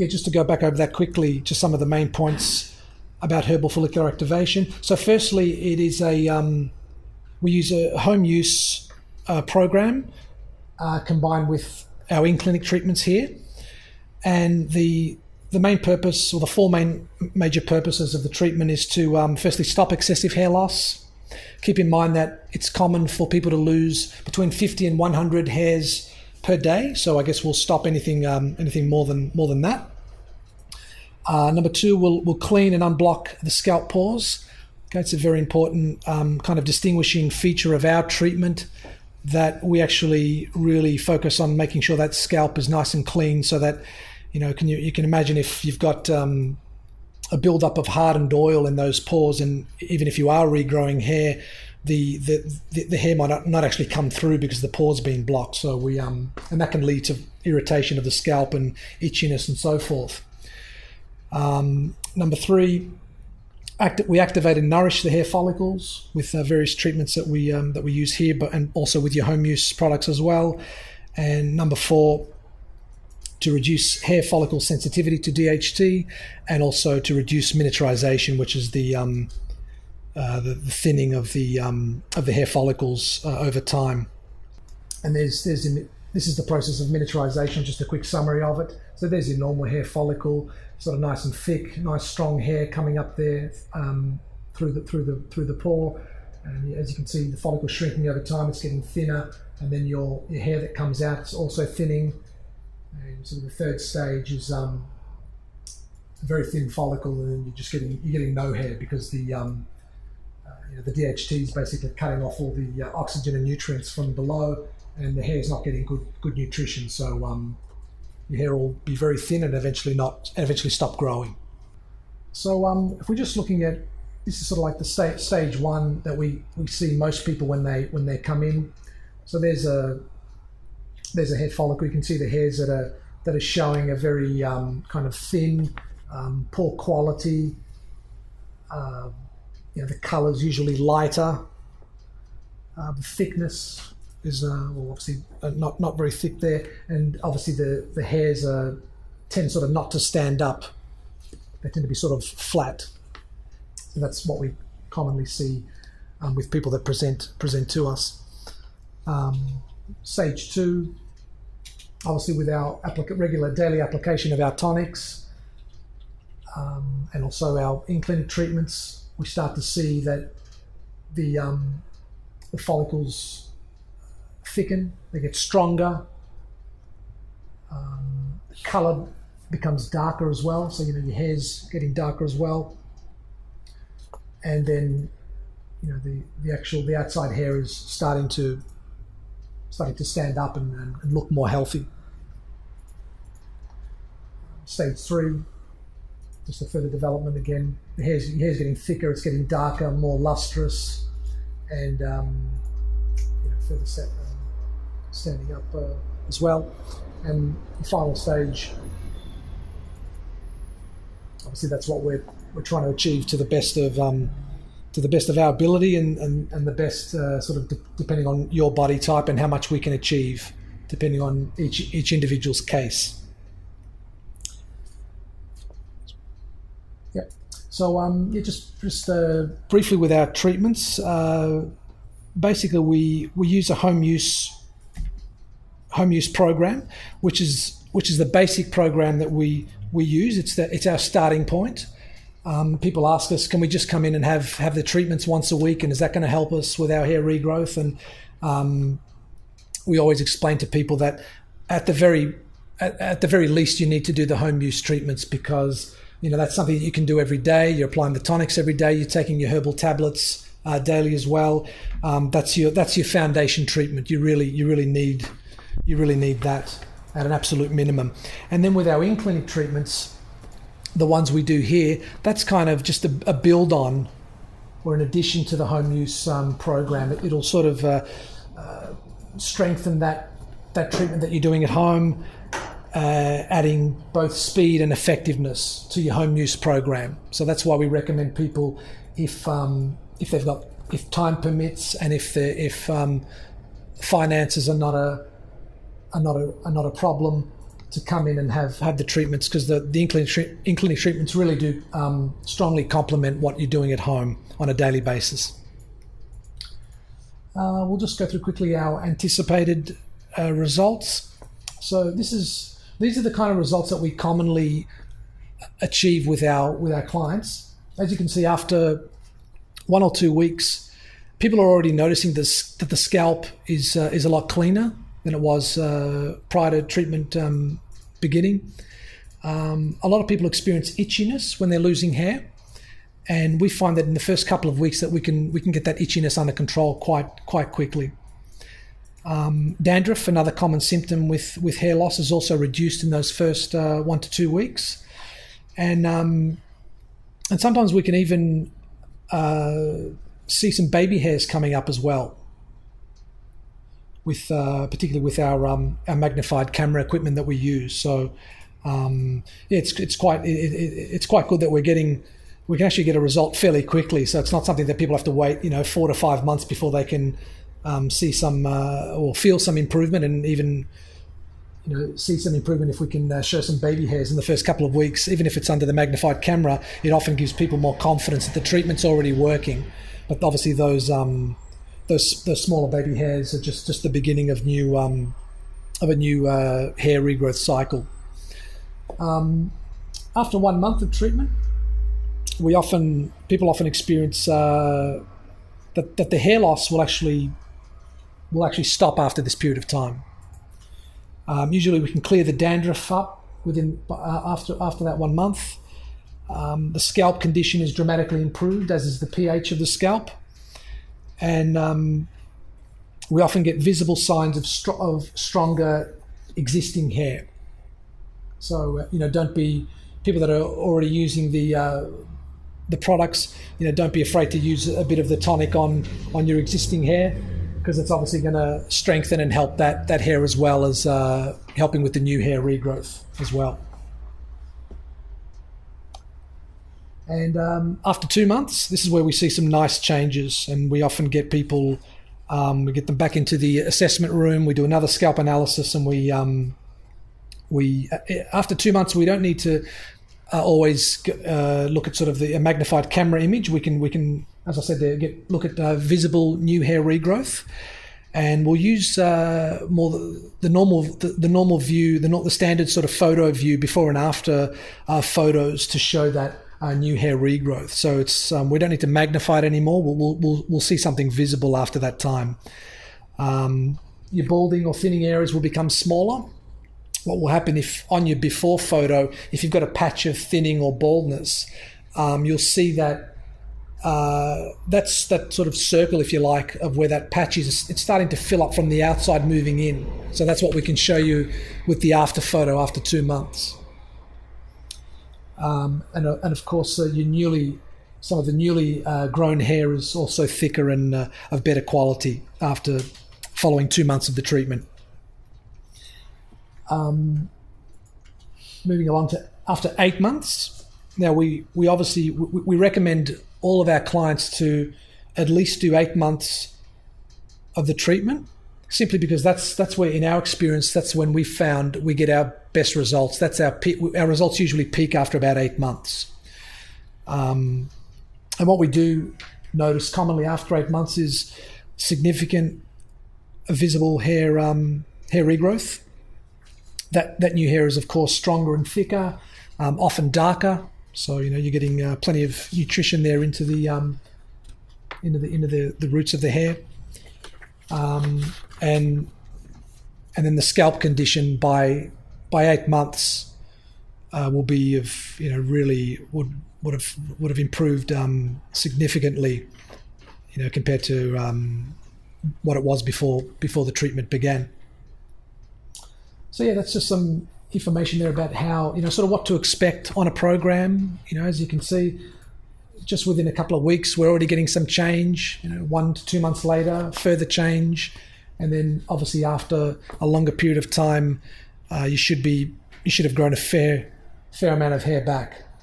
just to go back over that quickly, just some of the main points about herbal follicular activation. So firstly, it is we use a home use program combined with our in-clinic treatments here. And the main purpose, or the four major purposes of the treatment, is to firstly stop excessive hair loss. Keep in mind that it's common for people to lose between 50 and 100 hairs per day. So I guess we'll stop anything more than that. Number two, we'll clean and unblock the scalp pores. Okay, it's a very important kind of distinguishing feature of our treatment, that we actually really focus on making sure that scalp is nice and clean, so that you can imagine if you've got a buildup of hardened oil in those pores, and even if you are regrowing hair, the hair might not actually come through because the pore's been blocked. So we and that can lead to irritation of the scalp and itchiness and so forth. Number three, we activate and nourish the hair follicles with various treatments that we use here, and also with your home use products as well. And number four, to reduce hair follicle sensitivity to DHT, and also to reduce miniaturization, which is the thinning of the hair follicles over time. And this is the process of miniaturization. Just a quick summary of it. So there's your normal hair follicle, sort of nice and thick, nice strong hair coming up there through the pore. And as you can see, the follicle shrinking over time. It's getting thinner, and then your hair that comes out is also thinning. And so the third stage is a very thin follicle, and then you're getting no hair, because the DHT is basically cutting off all the oxygen and nutrients from below, and the hair is not getting good nutrition. So your hair will be very thin and eventually stop growing. So if we're just looking at, this is sort of like the stage one that we see most people when they come in. So there's a hair follicle. You can see the hairs that are showing a very kind of thin, poor quality. The color's usually lighter. The thickness is obviously not very thick there, and obviously the hairs tend sort of not to stand up. They tend to be sort of flat. So that's what we commonly see with people that present to us. Stage two, obviously with our regular daily application of our tonics and also our in-clinic treatments, we start to see that the follicles thicken, they get stronger, the color becomes darker as well, so your hair's getting darker as well, and then the outside hair is starting to stand up and look more healthy. Stage three, just a further development again. Your hair's getting thicker, it's getting darker, more lustrous, and further standing up as well. And the final stage, obviously that's what we're trying to achieve to the best of our ability, and the best sort of depending on your body type and how much we can achieve depending on each individual's case. Yep. So just briefly with our treatments, basically we use a home use program, which is the basic program that we use. It's our starting point. People ask us, can we just come in and have the treatments once a week, and is that going to help us with our hair regrowth? And we always explain to people that at the very least you need to do the home use treatments, because that's something that you can do every day. You're applying the tonics every day. You're taking your herbal tablets daily as well. That's your foundation treatment. You really need that at an absolute minimum. And then with our in-clinic treatments, the ones we do here, that's kind of just a build on, or in addition to the home use program. It'll sort of strengthen that treatment that you're doing at home, adding both speed and effectiveness to your home use program. So that's why we recommend people, if time permits, and if finances are not a problem, to come in and have the treatments, because the in-clinic treatments really do strongly complement what you're doing at home on a daily basis. We'll just go through quickly our anticipated results. So these are the kind of results that we commonly achieve with our clients. As you can see, after 1 or 2 weeks, people are already noticing that the scalp is a lot cleaner than it was prior to treatment beginning. A lot of people experience itchiness when they're losing hair, and we find that in the first couple of weeks that we can get that itchiness under control quite quickly. Dandruff, another common symptom with hair loss, is also reduced in those first 1 to 2 weeks, and sometimes we can even see some baby hairs coming up as well, with particularly with our magnified camera equipment that we use. So it's quite good that we can actually get a result fairly quickly. So it's not something that people have to wait 4 to 5 months before they can see some or feel some improvement, and even see some improvement if we can show some baby hairs in the first couple of weeks. Even if it's under the magnified camera, it often gives people more confidence that the treatment's already working. But obviously those smaller baby hairs are just the beginning of a new hair regrowth cycle. After 1 month of treatment, people often experience that the hair loss will actually stop after this period of time. Usually we can clear the dandruff up after that 1 month. The scalp condition is dramatically improved, as is the pH of the scalp, and we often get visible signs of stronger existing hair. So don't be people that are already using the products. Don't be afraid to use a bit of the tonic on your existing hair, because it's obviously going to strengthen and help that hair, as well as helping with the new hair regrowth as well. And after 2 months, this is where we see some nice changes, and we often get people, we get them back into the assessment room. We do another scalp analysis, and we after 2 months, we don't need to always look at sort of a magnified camera image. We can, as I said, look at visible new hair regrowth, and we'll use more the normal view, the standard sort of photo view before and after photos to show that new hair regrowth. So it's we don't need to magnify it anymore. We'll see something visible after that time. Your balding or thinning areas will become smaller. What will happen if on your before photo, if you've got a patch of thinning or baldness, you'll see that that's that sort of circle, if you like, of where that patch is. It's starting to fill up from the outside, moving in. So that's what we can show you with the after photo after 2 months. And of course, some of the newly grown hair is also thicker and of better quality after following 2 months of the treatment. Moving along to after 8 months. Now we obviously recommend all of our clients to at least do 8 months of the treatment, simply because that's where, in our experience, that's when we found we get our best results. That's our results usually peak after about 8 months. And what we do notice commonly after 8 months is significant visible hair regrowth. That new hair is, of course, stronger and thicker, often darker. So you're getting plenty of nutrition there into the roots of the hair, and then the scalp condition by 8 months will be of really would have improved significantly, compared to what it was before the treatment began. So yeah, that's just some information there about how, sort of what to expect on a program. As you can see, just within a couple of weeks, we're already getting some change. 1 to 2 months later, further change, and then obviously after a longer period of time, you should have grown a fair amount of hair back.